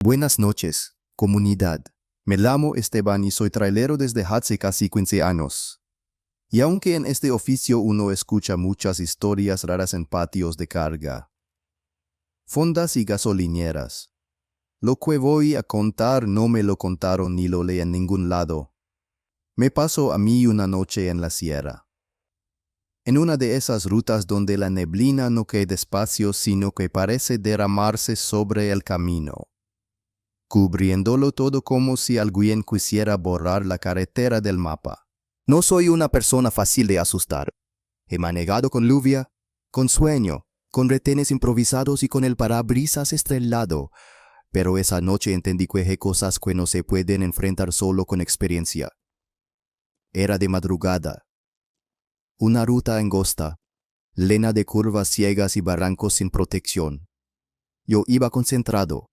Buenas noches, comunidad. Me llamo Esteban y soy trailero desde hace casi 15 años. Y aunque en este oficio uno escucha muchas historias raras en patios de carga, fondas y gasolineras, lo que voy a contar no me lo contaron ni lo leí en ningún lado. Me pasó a mí una noche en la sierra. En una de esas rutas donde la neblina no cae despacio sino que parece derramarse sobre el camino, cubriéndolo todo como si alguien quisiera borrar la carretera del mapa. No soy una persona fácil de asustar. He manejado con lluvia, con sueño, con retenes improvisados y con el parabrisas estrellado, pero esa noche entendí que hay cosas que no se pueden enfrentar solo con experiencia. Era de madrugada. Una ruta angosta, llena de curvas ciegas y barrancos sin protección. Yo iba concentrado,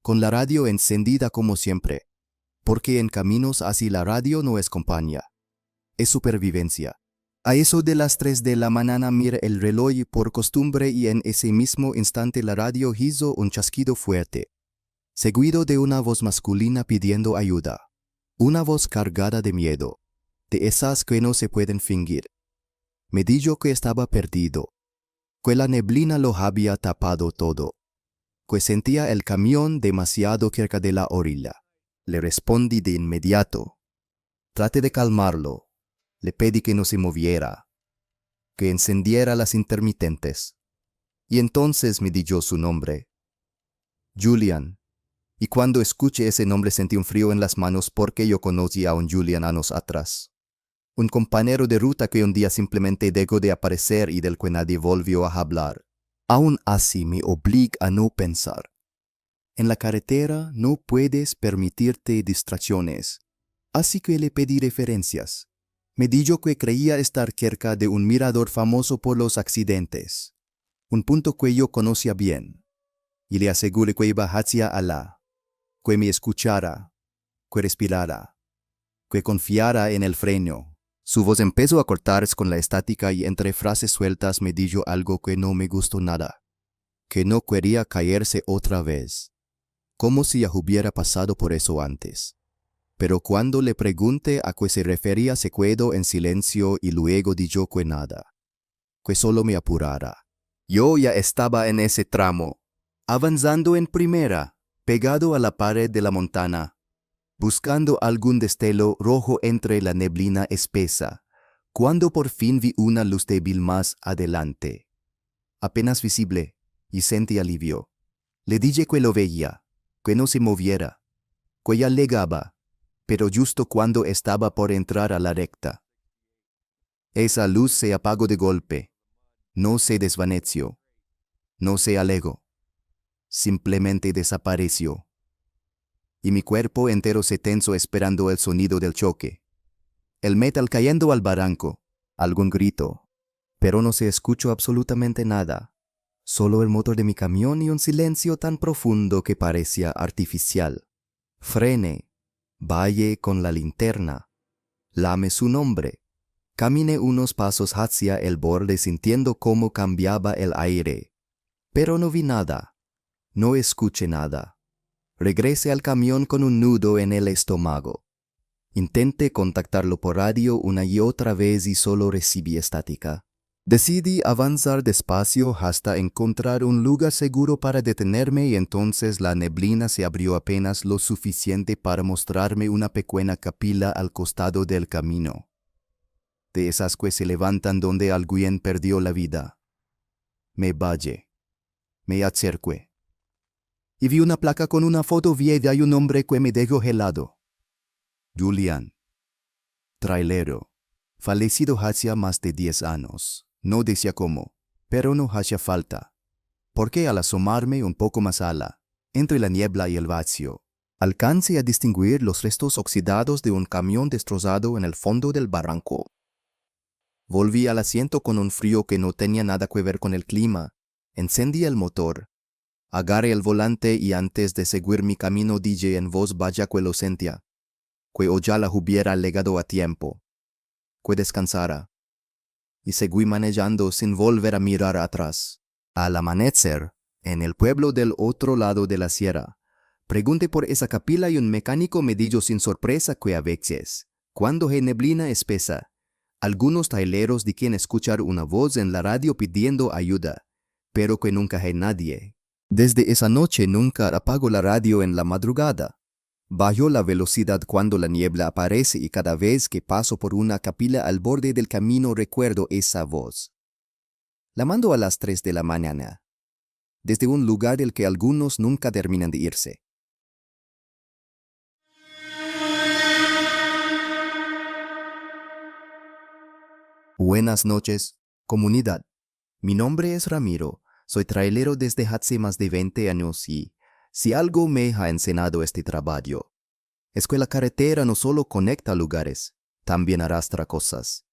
con la radio encendida como siempre, porque en caminos así la radio no es compañía, es supervivencia. A eso de las 3 de la mañana miré el reloj por costumbre y en ese mismo instante la radio hizo un chasquido fuerte, seguido de una voz masculina pidiendo ayuda. Una voz cargada de miedo, de esas que no se pueden fingir. Me di yo que estaba perdido, que la neblina lo había tapado todo, que sentía el camión demasiado cerca de la orilla. Le respondí de inmediato. Traté de calmarlo. Le pedí que no se moviera, que encendiera las intermitentes. Y entonces me dijo su nombre. Julian. Y cuando escuché ese nombre sentí un frío en las manos porque yo conocía a un Julian años atrás. Un compañero de ruta que un día simplemente dejó de aparecer y del que nadie volvió a hablar. Aún así me obliga a no pensar. En la carretera no puedes permitirte distracciones, así que le pedí referencias. Me dijo que creía estar cerca de un mirador famoso por los accidentes, un punto que yo conocía bien, y le aseguré que iba hacia Alá, que me escuchara, que respirara, que confiara en el freno. Su voz empezó a cortarse con la estática y entre frases sueltas me dijo algo que no me gustó nada, que no quería caerse otra vez, como si ya hubiera pasado por eso antes. Pero cuando le pregunté a qué se refería se quedó en silencio y luego dijo que nada, que solo me apurara. Yo ya estaba en ese tramo, avanzando en primera, pegado a la pared de la montaña, buscando algún destello rojo entre la neblina espesa, cuando por fin vi una luz débil más adelante, apenas visible, y sentí alivio. Le dije que lo veía, que no se moviera, que ya llegaba, pero justo cuando estaba por entrar a la recta. Esa luz se apagó de golpe, no se desvaneció, no se alejó, simplemente desapareció. Y mi cuerpo entero se tensó esperando el sonido del choque. El metal cayendo al barranco, algún grito, pero no se escuchó absolutamente nada, solo el motor de mi camión y un silencio tan profundo que parecía artificial. Frené. Vaya con la linterna. Lame su nombre. Caminé unos pasos hacia el borde sintiendo cómo cambiaba el aire. Pero no vi nada. No escuché nada. Regresé al camión con un nudo en el estómago. Intenté contactarlo por radio una y otra vez y solo recibí estática. Decidí avanzar despacio hasta encontrar un lugar seguro para detenerme y entonces la neblina se abrió apenas lo suficiente para mostrarme una pequeña capilla al costado del camino. De esas que se levantan donde alguien perdió la vida. Me vallé. Me acerqué. Y vi una placa con una foto vieja y un hombre que me dejó helado. Julian. Trailero. Fallecido hacía más de 10 años. No decía cómo, pero no hacía falta, porque al asomarme un poco más entre la niebla y el vacío, alcancé a distinguir los restos oxidados de un camión destrozado en el fondo del barranco. Volví al asiento con un frío que no tenía nada que ver con el clima, encendí el motor, agarré el volante y antes de seguir mi camino dije en voz baja que lo sentía, que ojalá hubiera llegado a tiempo, que descansara. Y seguí manejando sin volver a mirar atrás. Al amanecer, en el pueblo del otro lado de la sierra, Pregunté por esa capilla y un mecánico me dijo sin sorpresa que a veces, cuando hay neblina espesa, algunos traileros de quien escuchar una voz en la radio pidiendo ayuda, pero que nunca hay nadie. Desde esa noche nunca apago la radio en la madrugada. Bajo la velocidad cuando la niebla aparece y cada vez que paso por una capilla al borde del camino recuerdo esa voz. La mando a las 3 de la mañana, desde un lugar del que algunos nunca terminan de irse. Buenas noches, comunidad. Mi nombre es Ramiro, soy trailero desde hace más de 20 años y, si algo me ha enseñado este trabajo, es que la carretera no solo conecta lugares, también arrastra cosas.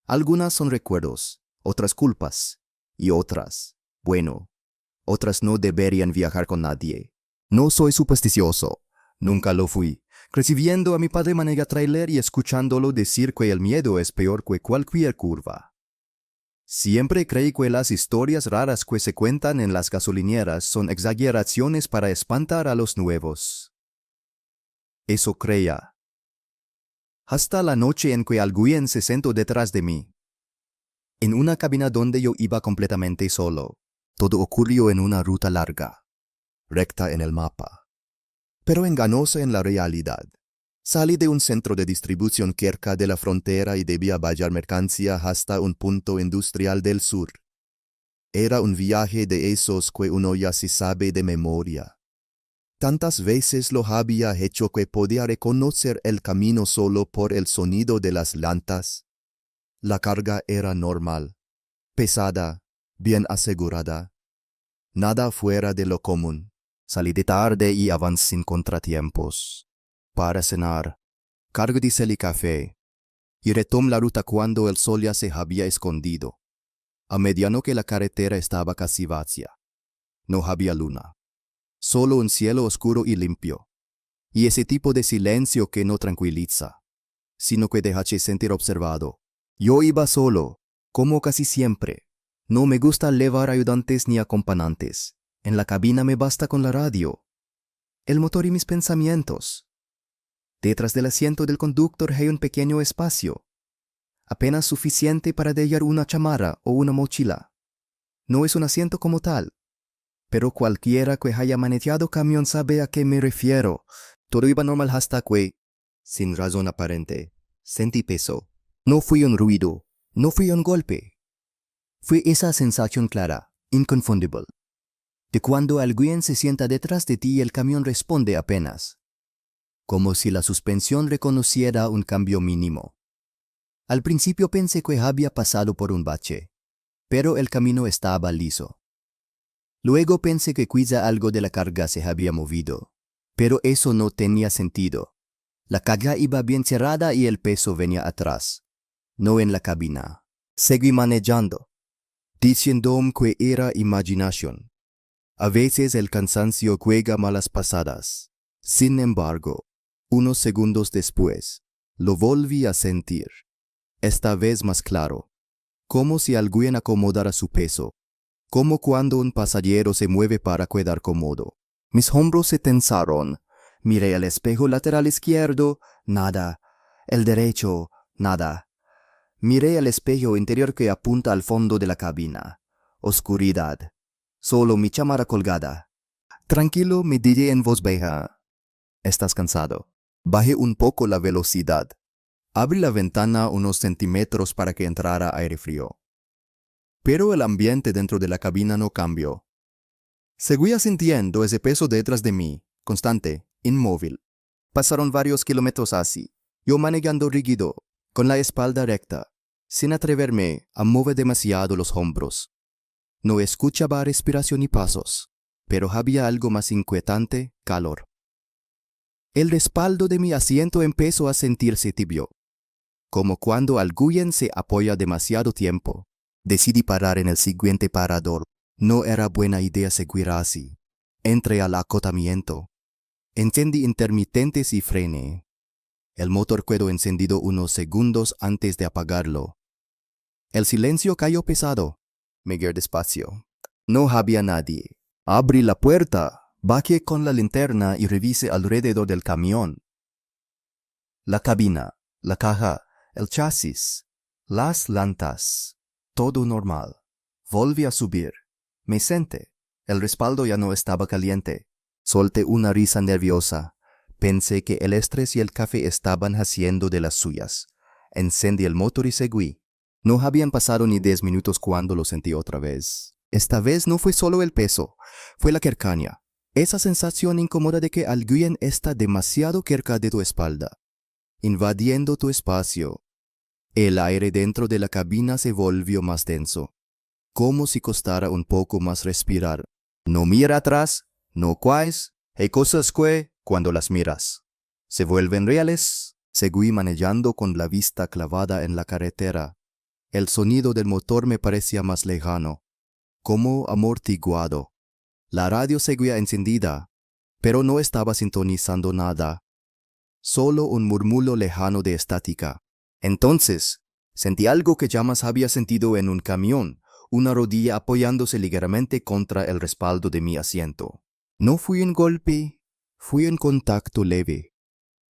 Algunas son recuerdos, otras culpas, y otras, bueno, otras no deberían viajar con nadie. No soy supersticioso, nunca lo fui. Crecí viendo a mi padre manejar trailer y escuchándolo decir que el miedo es peor que cualquier curva. Siempre creí que las historias raras que se cuentan en las gasolineras son exageraciones para espantar a los nuevos. Eso creía. Hasta la noche en que alguien se sentó detrás de mí. En una cabina donde yo iba completamente solo. Todo ocurrió en una ruta larga, recta en el mapa, pero engañosa en la realidad. Salí de un centro de distribución cerca de la frontera y debía vallar mercancía hasta un punto industrial del sur. Era un viaje de esos que uno ya se sabe de memoria. Tantas veces lo había hecho que podía reconocer el camino solo por el sonido de las llantas. La carga era normal, pesada, bien asegurada. Nada fuera de lo común. Salí de tarde y avancé sin contratiempos. Para cenar, cargo diésel y café, y retomé la ruta cuando el sol ya se había escondido. A mediano que la carretera estaba casi vacía. No había luna. Solo un cielo oscuro y limpio. Y ese tipo de silencio que no tranquiliza, sino que deja sentir observado. Yo iba solo, como casi siempre. No me gusta llevar ayudantes ni acompañantes. En la cabina me basta con la radio, el motor y mis pensamientos. Detrás del asiento del conductor hay un pequeño espacio, apenas suficiente para dejar una chamarra o una mochila. No es un asiento como tal, pero cualquiera que haya manejado camión sabe a qué me refiero. Todo iba normal hasta que, sin razón aparente, sentí peso. No fue un ruido, no fue un golpe. Fue esa sensación clara, inconfundible, de cuando alguien se sienta detrás de ti y el camión responde apenas, como si la suspensión reconociera un cambio mínimo. Al principio pensé que había pasado por un bache, pero el camino estaba liso. Luego pensé que quizá algo de la carga se había movido, pero eso no tenía sentido. La carga iba bien cerrada y el peso venía atrás, no en la cabina. Seguí manejando, diciéndome que era imaginación. A veces el cansancio juega malas pasadas. Sin embargo, unos segundos después, lo volví a sentir, esta vez más claro, como si alguien acomodara su peso, como cuando un pasajero se mueve para quedar cómodo. Mis hombros se tensaron, miré el espejo lateral izquierdo, nada, el derecho, nada. Miré el espejo interior que apunta al fondo de la cabina, oscuridad, solo mi chamarra colgada. Tranquilo, me dije en voz baja. ¿Estás cansado? Bajé un poco la velocidad. Abrí la ventana unos centímetros para que entrara aire frío. Pero el ambiente dentro de la cabina no cambió. Seguía sintiendo ese peso detrás de mí, constante, inmóvil. Pasaron varios kilómetros así, yo manejando rígido, con la espalda recta, sin atreverme a mover demasiado los hombros. No escuchaba respiración y pasos, pero había algo más inquietante, calor. El respaldo de mi asiento empezó a sentirse tibio, como cuando alguien se apoya demasiado tiempo. Decidí parar en el siguiente parador. No era buena idea seguir así. Entré al acotamiento. Encendí intermitentes y frené. El motor quedó encendido unos segundos antes de apagarlo. El silencio cayó pesado. Me guié despacio. No había nadie. Abrí la puerta. Bajé con la linterna y revisé alrededor del camión. La cabina, la caja, el chasis, las llantas, todo normal. Volví a subir. Me senté. El respaldo ya no estaba caliente. Solté una risa nerviosa. Pensé que el estrés y el café estaban haciendo de las suyas. Encendí el motor y seguí. No habían pasado ni 10 minutos cuando lo sentí otra vez. Esta vez no fue solo el peso, fue la cercanía. Esa sensación incómoda de que alguien está demasiado cerca de tu espalda, invadiendo tu espacio. El aire dentro de la cabina se volvió más denso, como si costara un poco más respirar. No mira atrás, no cuáis, hay cosas que, cuando las miras, se vuelven reales. Seguí manejando con la vista clavada en la carretera. El sonido del motor me parecía más lejano, como amortiguado. La radio seguía encendida, pero no estaba sintonizando nada, solo un murmullo lejano de estática. Entonces, sentí algo que jamás había sentido en un camión, una rodilla apoyándose ligeramente contra el respaldo de mi asiento. No fue un golpe, fue un contacto leve,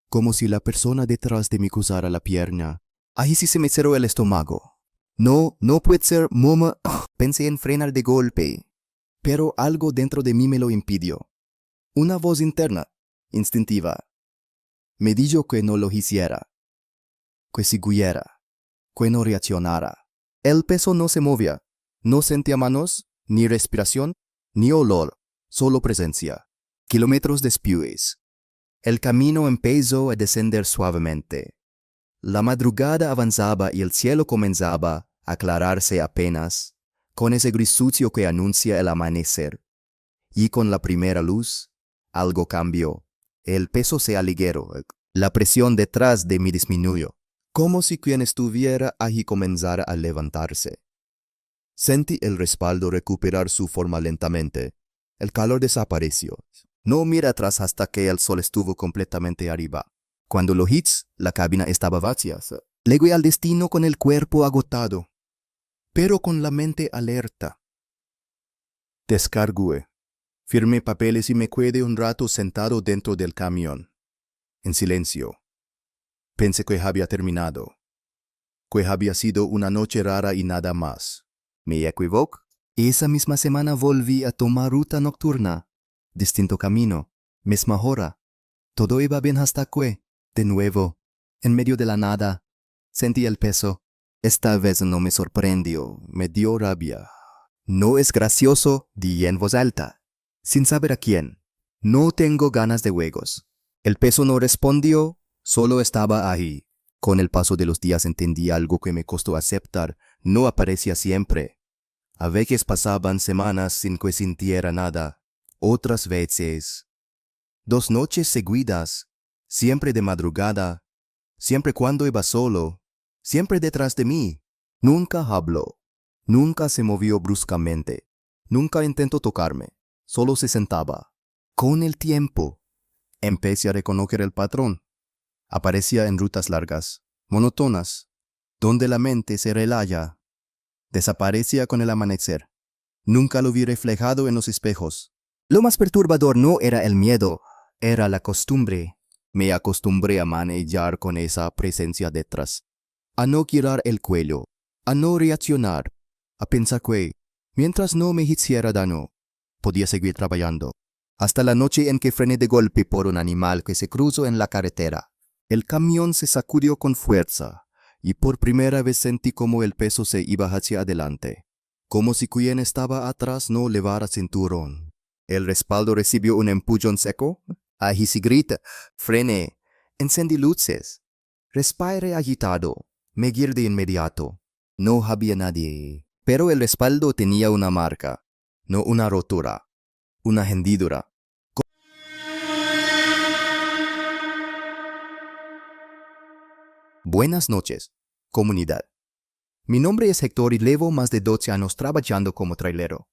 como si la persona detrás de mí cruzara la pierna. Ahí sí se me cerró el estómago. No puede ser, mamá. Pensé en frenar de golpe, pero algo dentro de mí me lo impidió. Una voz interna, instintiva, me dijo que no lo hiciera, que siguiera, que no reaccionara. El peso no se movía, no sentía manos, ni respiración, ni olor, solo presencia. Kilómetros después, el camino empezó a descender suavemente. La madrugada avanzaba y el cielo comenzaba a aclararse apenas, con ese gris sucio que anuncia el amanecer. Y con la primera luz, algo cambió. El peso se aligeró, la presión detrás de mí disminuyó, como si quien estuviera allí comenzara a levantarse. Sentí el respaldo recuperar su forma lentamente. El calor desapareció. No miré atrás hasta que el sol estuvo completamente arriba. Cuando lo hits, la cabina estaba vacía. Llegué al destino con el cuerpo agotado, pero con la mente alerta. Descargué. Firmé papeles y me quedé un rato sentado dentro del camión, en silencio. Pensé que había terminado, que había sido una noche rara y nada más. ¿Me equivoco? Esa misma semana volví a tomar ruta nocturna, distinto camino, misma hora. Todo iba bien hasta que, de nuevo, en medio de la nada, sentí el peso. Esta vez no me sorprendió, me dio rabia. No es gracioso, di en voz alta, sin saber a quién. No tengo ganas de juegos. El peso no respondió, solo estaba ahí. Con el paso de los días entendí algo que me costó aceptar. No aparecía siempre. A veces pasaban semanas sin que sintiera nada. Otras veces, 2 noches seguidas, siempre de madrugada, siempre cuando iba solo, siempre detrás de mí. Nunca habló, nunca se movió bruscamente, nunca intentó tocarme, solo se sentaba. Con el tiempo, empecé a reconocer el patrón. Aparecía en rutas largas, monótonas, donde la mente se relaya. Desaparecía con el amanecer. Nunca lo vi reflejado en los espejos. Lo más perturbador no era el miedo, era la costumbre. Me acostumbré a manejar con esa presencia detrás, a no girar el cuello, a no reaccionar, a pensar que, mientras no me hiciera daño, podía seguir trabajando. Hasta la noche en que frené de golpe por un animal que se cruzó en la carretera. El camión se sacudió con fuerza, y por primera vez sentí como el peso se iba hacia adelante, como si quien estaba atrás no levara cinturón. El respaldo recibió un empujón seco. Ahí sí grita. Frené. Encendí luces. Respiré agitado. Me giré de inmediato. No había nadie. Pero el respaldo tenía una marca, no una rotura, una hendidura. Buenas noches, comunidad. Mi nombre es Héctor y llevo más de 12 años trabajando como trailero.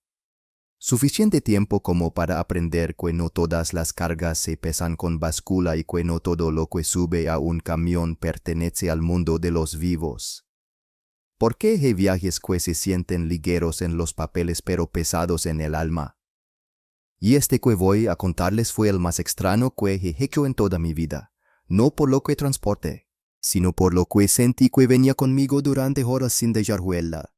Suficiente tiempo como para aprender que no todas las cargas se pesan con báscula y que no todo lo que sube a un camión pertenece al mundo de los vivos. ¿Por qué hay viajes que se sienten ligeros en los papeles pero pesados en el alma? Y este que voy a contarles fue el más extraño que he hecho en toda mi vida, no por lo que transporte, sino por lo que sentí que venía conmigo durante horas sin dejarhuella.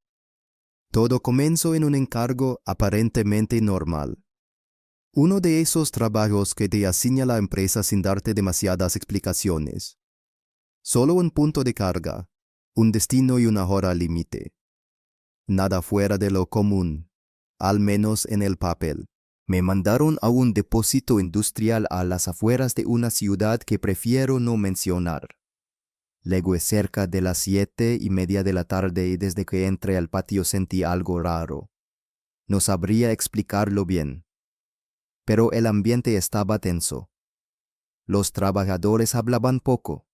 Todo comenzó en un encargo aparentemente normal. Uno de esos trabajos que te asigna la empresa sin darte demasiadas explicaciones. Solo un punto de carga, un destino y una hora límite. Nada fuera de lo común, al menos en el papel. Me mandaron a un depósito industrial a las afueras de una ciudad que prefiero no mencionar. Luego es cerca de las 7:30 de la tarde y desde que entré al patio sentí algo raro. No sabría explicarlo bien. Pero el ambiente estaba tenso. Los trabajadores hablaban poco.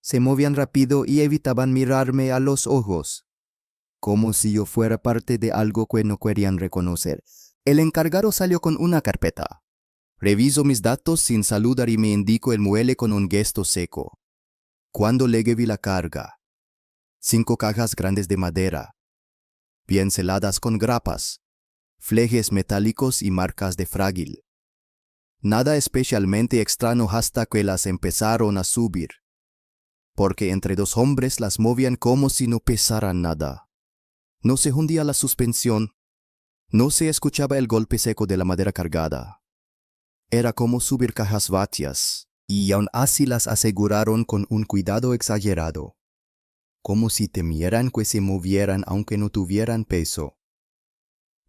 Se movían rápido y evitaban mirarme a los ojos, como si yo fuera parte de algo que no querían reconocer. El encargado salió con una carpeta. Reviso mis datos sin saludar y me indicó el muelle con un gesto seco. Cuando le vi la carga, 5 cajas grandes de madera, bien seladas con grapas, flejes metálicos y marcas de frágil. Nada especialmente extraño hasta que las empezaron a subir, porque entre 2 hombres las movían como si no pesaran nada. No se hundía la suspensión, no se escuchaba el golpe seco de la madera cargada. Era como subir cajas vacías, y aún así las aseguraron con un cuidado exagerado, como si temieran que se movieran aunque no tuvieran peso.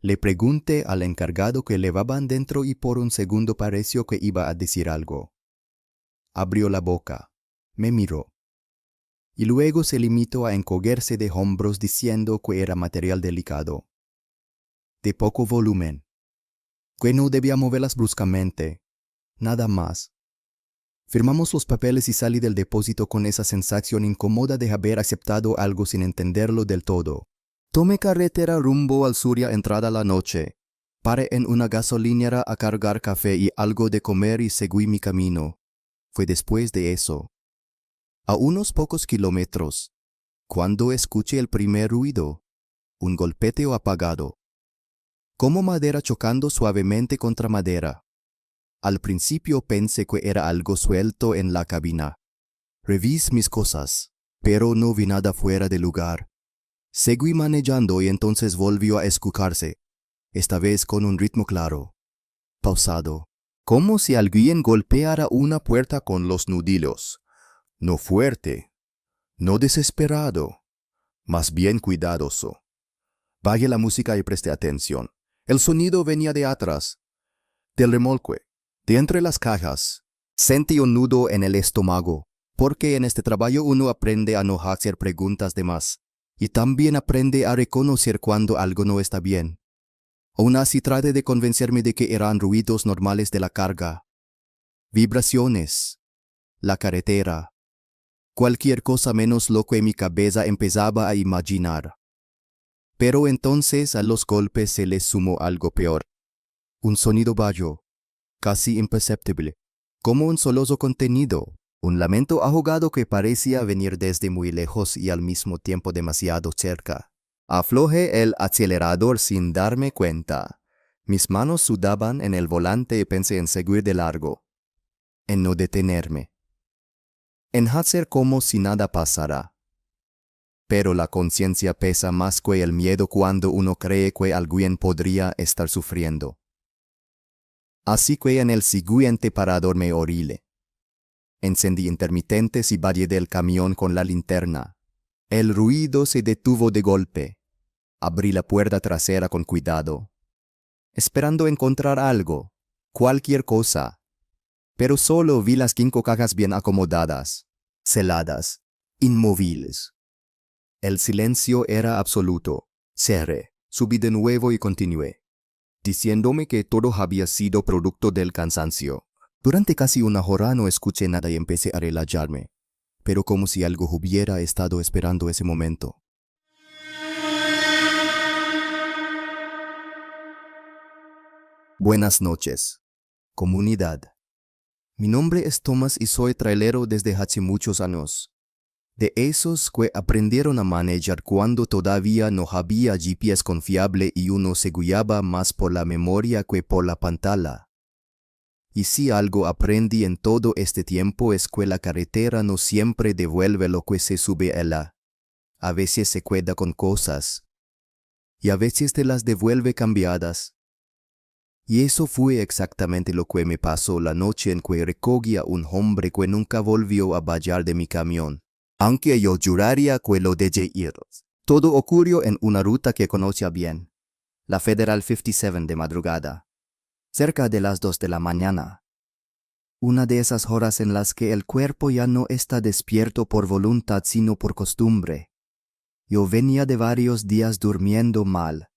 Le pregunté al encargado qué llevaban dentro y por un segundo pareció que iba a decir algo. Abrió la boca, me miró, y luego se limitó a encogerse de hombros diciendo que era material delicado, de poco volumen, que no debía moverlas bruscamente, nada más. Firmamos los papeles y salí del depósito con esa sensación incómoda de haber aceptado algo sin entenderlo del todo. Tomé carretera rumbo al sur ya entrada la noche. Paré en una gasolinera a cargar café y algo de comer y seguí mi camino. Fue después de eso, a unos pocos kilómetros, cuando escuché el primer ruido, un golpeteo apagado, como madera chocando suavemente contra madera. Al principio pensé que era algo suelto en la cabina. Revisé mis cosas, pero no vi nada fuera de lugar. Seguí manejando y entonces volvió a escucharse, esta vez con un ritmo claro, pausado, como si alguien golpeara una puerta con los nudillos. No fuerte, no desesperado, más bien cuidadoso. Bajé la música y presté atención. El sonido venía de atrás, del remolque, de entre las cajas. Sentí un nudo en el estómago, porque en este trabajo uno aprende a no hacer preguntas de más, y también aprende a reconocer cuando algo no está bien. Aún así traté de convencerme de que eran ruidos normales de la carga, vibraciones, la carretera, cualquier cosa menos lo que mi cabeza empezaba a imaginar. Pero entonces a los golpes se les sumó algo peor. Un sonido bajo, casi imperceptible, como un sollozo contenido, un lamento ahogado que parecía venir desde muy lejos y al mismo tiempo demasiado cerca. Aflojé el acelerador sin darme cuenta. Mis manos sudaban en el volante y pensé en seguir de largo, en no detenerme, en hacer como si nada pasara. Pero la conciencia pesa más que el miedo cuando uno cree que alguien podría estar sufriendo. Así que en el siguiente parador me orilé. Encendí intermitentes y bajé del camión con la linterna. El ruido se detuvo de golpe. Abrí la puerta trasera con cuidado, esperando encontrar algo, cualquier cosa. Pero solo vi las 5 cajas bien acomodadas, seladas, inmóviles. El silencio era absoluto. Cerré, subí de nuevo y continué, diciéndome que todo había sido producto del cansancio. Durante casi una hora no escuché nada y empecé a relajarme, pero como si algo hubiera estado esperando ese momento. Buenas noches, comunidad. Mi nombre es Thomas y soy trailero desde hace muchos años. De esos que aprendieron a manejar cuando todavía no había GPS confiable y uno se guiaba más por la memoria que por la pantalla. Y si algo aprendí en todo este tiempo es que la carretera no siempre devuelve lo que se sube a ella. A veces se queda con cosas, y a veces te las devuelve cambiadas. Y eso fue exactamente lo que me pasó la noche en que recogí a un hombre que nunca volvió a bajar de mi camión. Aunque yo juraría que lo dejé ir. Todo ocurrió en una ruta que conocía bien, la Federal 57 de madrugada, cerca de las 2 de la mañana. Una de esas horas en las que el cuerpo ya no está despierto por voluntad sino por costumbre. Yo venía de varios días durmiendo mal.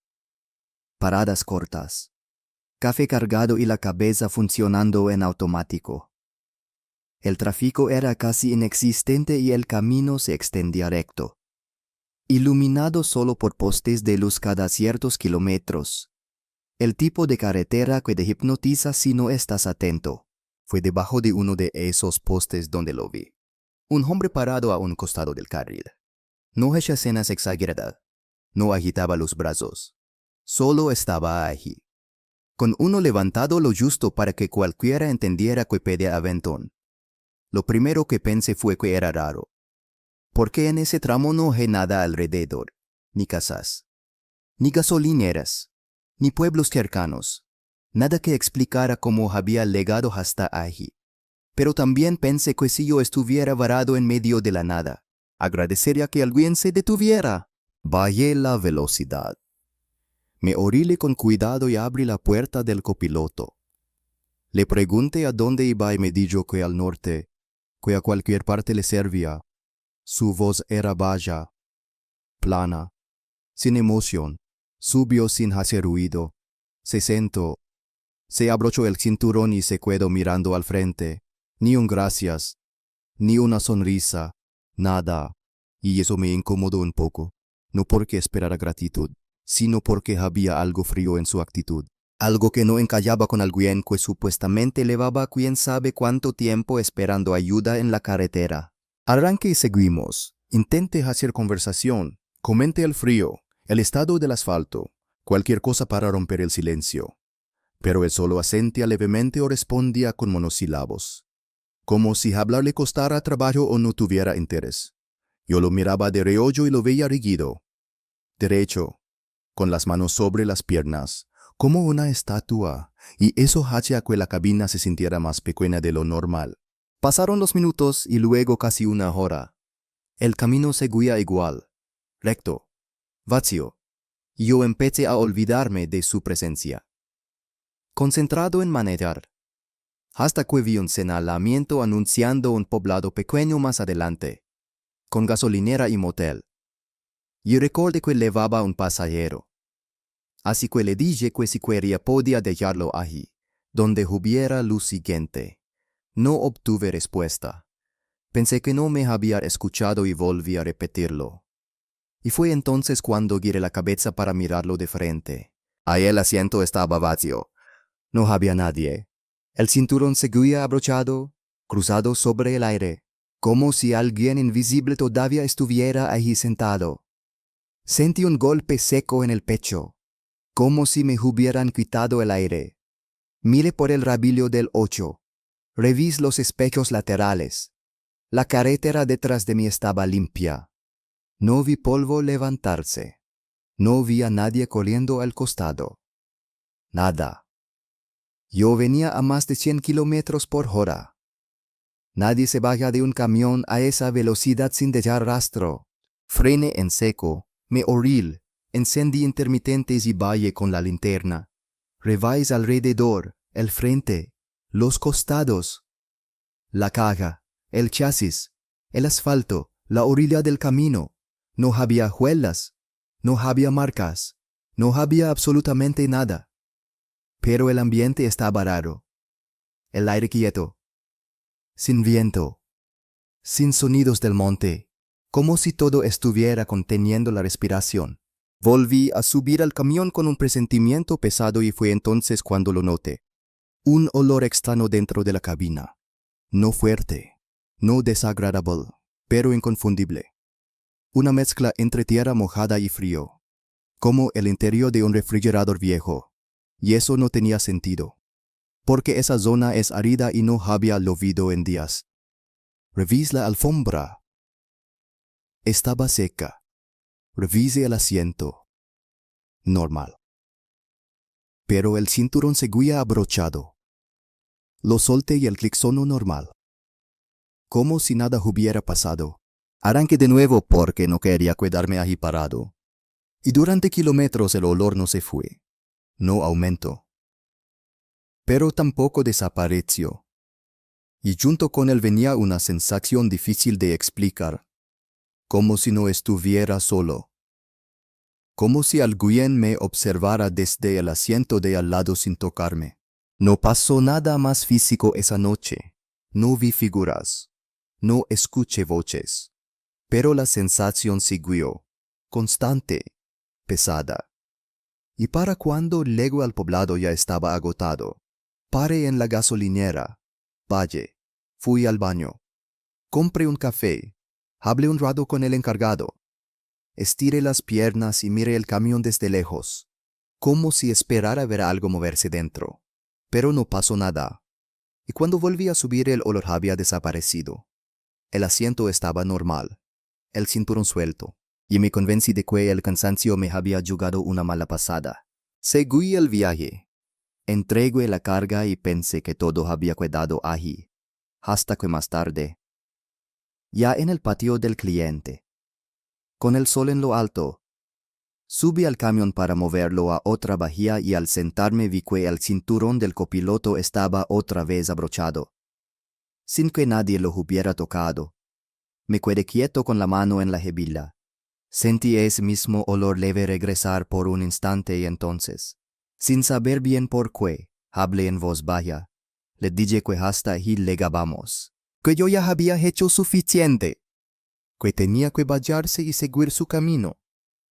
Paradas cortas, café cargado y la cabeza funcionando en automático. El tráfico era casi inexistente y el camino se extendía recto, iluminado solo por postes de luz cada ciertos kilómetros. El tipo de carretera que te hipnotiza si no estás atento. Fue debajo de uno de esos postes donde lo vi. Un hombre parado a un costado del carril. No hacía escenas exageradas. No agitaba los brazos. Solo estaba allí, con uno levantado lo justo para que cualquiera entendiera que pedía aventón. Lo primero que pensé fue que era raro, porque en ese tramo no hay nada alrededor, ni casas, ni gasolineras, ni pueblos cercanos, nada que explicara cómo había llegado hasta allí. Pero también pensé que si yo estuviera varado en medio de la nada, agradecería que alguien se detuviera. Bajé la velocidad. Me orilé con cuidado y abrí la puerta del copiloto. Le pregunté a dónde iba y me dijo que al norte, que a cualquier parte le servía. Su voz era baja, plana, sin emoción. Subió sin hacer ruido. Se sentó. Se abrochó el cinturón y se quedó mirando al frente. Ni un gracias, ni una sonrisa, nada. Y eso me incomodó un poco. No porque esperara gratitud, sino porque había algo frío en su actitud. Algo que no encajaba con alguien que supuestamente llevaba quién sabe cuánto tiempo esperando ayuda en la carretera. Arranque y seguimos. Intente hacer conversación. Comente el frío, el estado del asfalto, cualquier cosa para romper el silencio. Pero él solo asentía levemente o respondía con monosílabos, como si hablar le costara trabajo o no tuviera interés. Yo lo miraba de reojo y lo veía erguido, derecho, con las manos sobre las piernas, como una estatua, y eso hacía que la cabina se sintiera más pequeña de lo normal. Pasaron los minutos y luego casi una hora. El camino seguía igual, recto, vacío, y yo empecé a olvidarme de su presencia. Concentrado en manejar, hasta que vi un señalamiento anunciando un poblado pequeño más adelante, con gasolinera y motel. Y recordé que llevaba un pasajero. Así que le dije que si quería podía dejarlo allí, donde hubiera luz siguiente. No obtuve respuesta. Pensé que no me había escuchado y volví a repetirlo. Y fue entonces cuando giré la cabeza para mirarlo de frente. Ahí el asiento estaba vacío. No había nadie. El cinturón seguía abrochado, cruzado sobre el aire, como si alguien invisible todavía estuviera allí sentado. Sentí un golpe seco en el pecho, como si me hubieran quitado el aire. Miré por el rabillo del 8. Revisé los espejos laterales. La carretera detrás de mí estaba limpia. No vi polvo levantarse. No vi a nadie corriendo al costado. Nada. Yo venía a más de 100 kilómetros por hora. Nadie se baja de un camión a esa velocidad sin dejar rastro. Frené en seco, me orilé, encendí intermitentes y valle con la linterna. Revisé alrededor, el frente, los costados, la caja, el chasis, el asfalto, la orilla del camino. No había huellas, no había marcas, no había absolutamente nada. Pero el ambiente estaba raro. El aire quieto, sin viento, sin sonidos del monte, como si todo estuviera conteniendo la respiración. Volví a subir al camión con un presentimiento pesado y fue entonces cuando lo noté. Un olor extraño dentro de la cabina. No fuerte, no desagradable, pero inconfundible. Una mezcla entre tierra mojada y frío, como el interior de un refrigerador viejo. Y eso no tenía sentido, porque esa zona es árida y no había llovido en días. Revise la alfombra. Estaba seca. Revise el asiento. Normal. Pero el cinturón seguía abrochado. Lo solté y el clic sonó normal. Como si nada hubiera pasado. Arranqué de nuevo porque no quería quedarme ahí parado. Y durante kilómetros el olor no se fue. No aumentó. Pero tampoco desapareció. Y junto con él venía una sensación difícil de explicar. Como si no estuviera solo. Como si alguien me observara desde el asiento de al lado sin tocarme. No pasó nada más físico esa noche. No vi figuras. No escuché voces. Pero la sensación siguió. Constante. Pesada. Y para cuando llego al poblado ya estaba agotado. Paré en la gasolinera. Valle. Fui al baño. Compré un café. Hablé un rato con el encargado. Estiré las piernas y miré el camión desde lejos, como si esperara ver algo moverse dentro. Pero no pasó nada. Y cuando volví a subir el olor había desaparecido. El asiento estaba normal, el cinturón suelto, y me convencí de que el cansancio me había jugado una mala pasada. Seguí el viaje. Entregué la carga y pensé que todo había quedado ahí, hasta que más tarde, ya en el patio del cliente, con el sol en lo alto, subí al camión para moverlo a otra bahía y al sentarme vi que el cinturón del copiloto estaba otra vez abrochado, sin que nadie lo hubiera tocado. Me quedé quieto con la mano en la hebilla. Sentí ese mismo olor leve regresar por un instante y entonces, sin saber bien por qué, hablé en voz baja. Le dije que hasta ahí llegábamos, que yo ya había hecho suficiente, que tenía que bajarse y seguir su camino,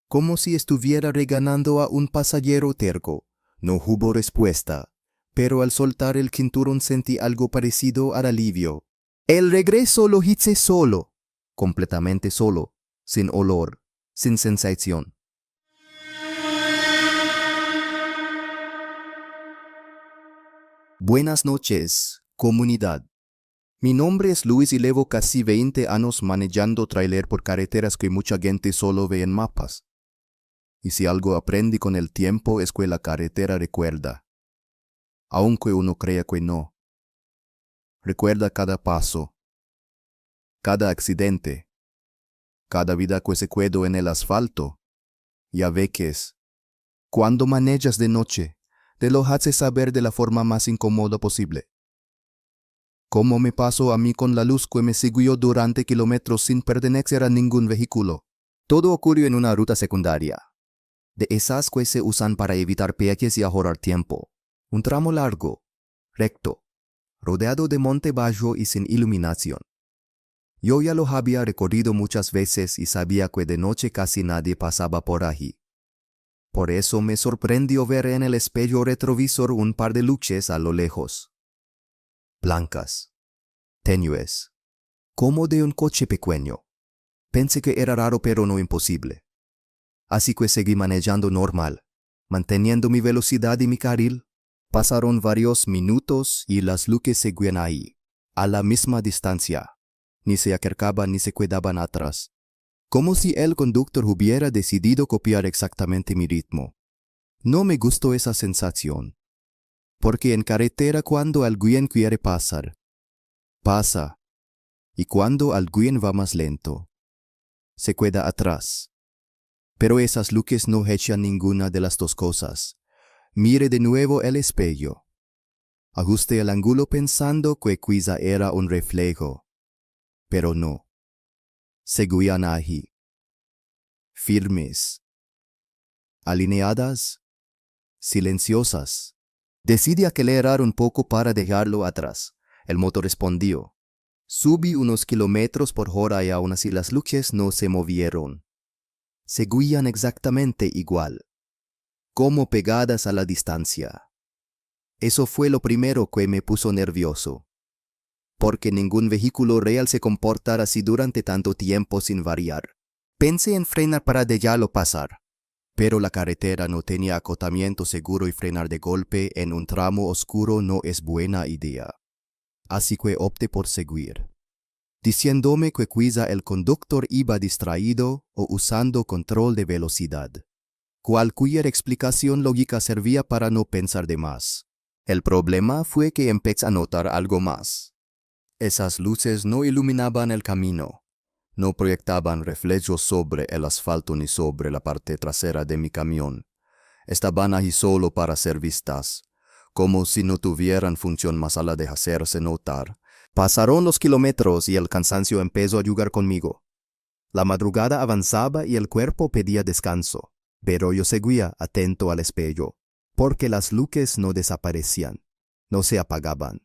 como si estuviera regañando a un pasajero terco. No hubo respuesta, pero al soltar el cinturón sentí algo parecido al alivio. El regreso lo hice solo, completamente solo, sin olor, sin sensación. Buenas noches, comunidad. Mi nombre es Luis y llevo casi 20 años manejando tráiler por carreteras que mucha gente solo ve en mapas. Y si algo aprendí con el tiempo es que la carretera recuerda, aunque uno crea que no. Recuerda cada paso, cada accidente, cada vida que se quedó en el asfalto. Y a veces, cuando manejas de noche, te lo hace saber de la forma más incómoda posible. Como me pasó a mí con la luz que me siguió durante kilómetros sin pertenecer a ningún vehículo. Todo ocurrió en una ruta secundaria, de esas que se usan para evitar peajes y ahorrar tiempo. Un tramo largo, recto, rodeado de monte bajo y sin iluminación. Yo ya lo había recorrido muchas veces y sabía que de noche casi nadie pasaba por ahí. Por eso me sorprendió ver en el espejo retrovisor un par de luces a lo lejos. Blancas, tenues, como de un coche pequeño. Pensé que era raro pero no imposible. Así que seguí manejando normal, manteniendo mi velocidad y mi carril. Pasaron varios minutos y las luces seguían ahí, a la misma distancia. Ni se acercaban ni se quedaban atrás. Como si el conductor hubiera decidido copiar exactamente mi ritmo. No me gustó esa sensación. Porque en carretera cuando alguien quiere pasar, pasa. Y cuando alguien va más lento, se queda atrás. Pero esas luces no echan ninguna de las dos cosas. Mire de nuevo el espejo. Ajusté el ángulo pensando que quizá era un reflejo. Pero no. Seguían ahí. Firmes. Alineadas. Silenciosas. Decidí acelerar un poco para dejarlo atrás. El motor respondió. Subí unos kilómetros por hora y aún así las luces no se movieron. Seguían exactamente igual, como pegadas a la distancia. Eso fue lo primero que me puso nervioso. porque ningún vehículo real se comportará así durante tanto tiempo sin variar. Pensé en frenar para dejarlo pasar, pero la carretera no tenía acotamiento seguro y frenar de golpe en un tramo oscuro no es buena idea. Así que opté por seguir, diciéndome que quizá el conductor iba distraído o usando control de velocidad. Cualquier explicación lógica servía para no pensar de más. El problema fue que empecé a notar algo más. Esas luces no iluminaban el camino, no proyectaban reflejos sobre el asfalto ni sobre la parte trasera de mi camión. Estaban ahí solo para ser vistas, como si no tuvieran función más allá de hacerse notar. Pasaron los kilómetros y el cansancio empezó a jugar conmigo. La madrugada avanzaba y el cuerpo pedía descanso, pero yo seguía atento al espejo, porque las luces no desaparecían, no se apagaban,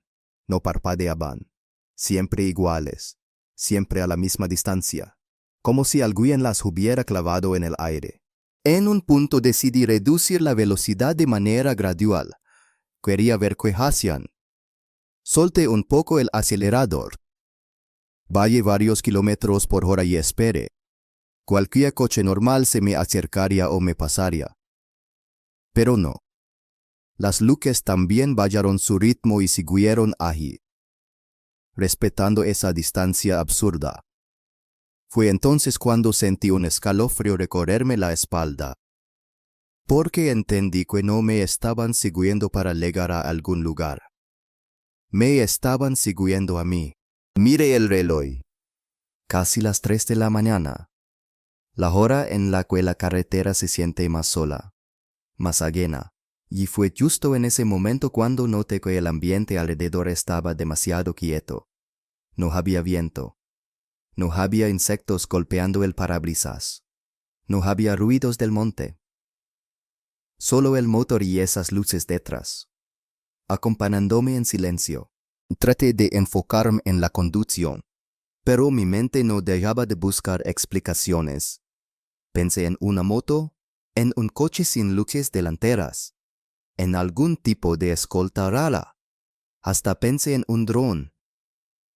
no parpadeaban, siempre iguales, siempre a la misma distancia, como si alguien las hubiera clavado en el aire. En un punto decidí reducir la velocidad de manera gradual. Quería ver qué hacían. Solté un poco el acelerador. Vaya varios kilómetros por hora y esperé. Cualquier coche normal se me acercaría o me pasaría. Pero no. Las luces también bajaron su ritmo y siguieron ahí, respetando esa distancia absurda. Fue entonces cuando sentí un escalofrío recorrerme la espalda, porque entendí que no me estaban siguiendo para llegar a algún lugar. Me estaban siguiendo a mí. Miré el reloj. Casi las 3 de la mañana. La hora en la que la carretera se siente más sola, más ajena. Y fue justo en ese momento cuando noté que el ambiente alrededor estaba demasiado quieto. No había viento. No había insectos golpeando el parabrisas. No había ruidos del monte. Solo el motor y esas luces detrás, acompañándome en silencio. Traté de enfocarme en la conducción, pero mi mente no dejaba de buscar explicaciones. Pensé en una moto, en un coche sin luces delanteras, en algún tipo de escolta rara. Hasta pensé en un dron.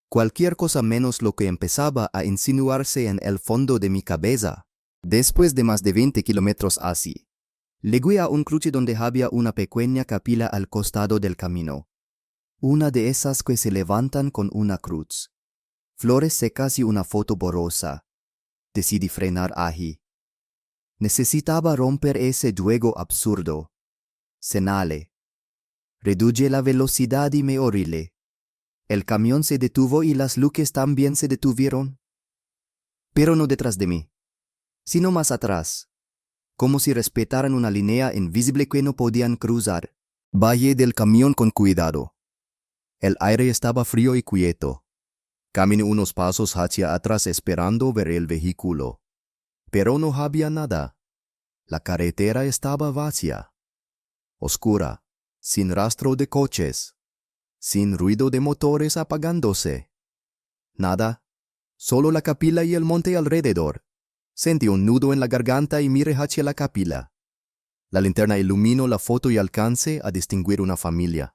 Cualquier cosa menos lo que empezaba a insinuarse en el fondo de mi cabeza. Después de más de 20 kilómetros así, llegué a un cruce donde había una pequeña capilla al costado del camino. Una de esas que se levantan con una cruz, flores secas y una foto borrosa. Decidí frenar ahí. Necesitaba romper ese juego absurdo. Cenale. Reduje la velocidad y me orilé. El camión se detuvo y las luces también se detuvieron. Pero no detrás de mí, sino más atrás, como si respetaran una línea invisible que no podían cruzar. Bajé del camión con cuidado. El aire estaba frío y quieto. Caminé unos pasos hacia atrás esperando ver el vehículo. Pero no había nada. La carretera estaba vacía, oscura, sin rastro de coches, sin ruido de motores apagándose. Nada, solo la capilla y el monte alrededor. Sentí un nudo en la garganta y miré hacia la capilla. La linterna iluminó la foto y alcancé a distinguir una familia.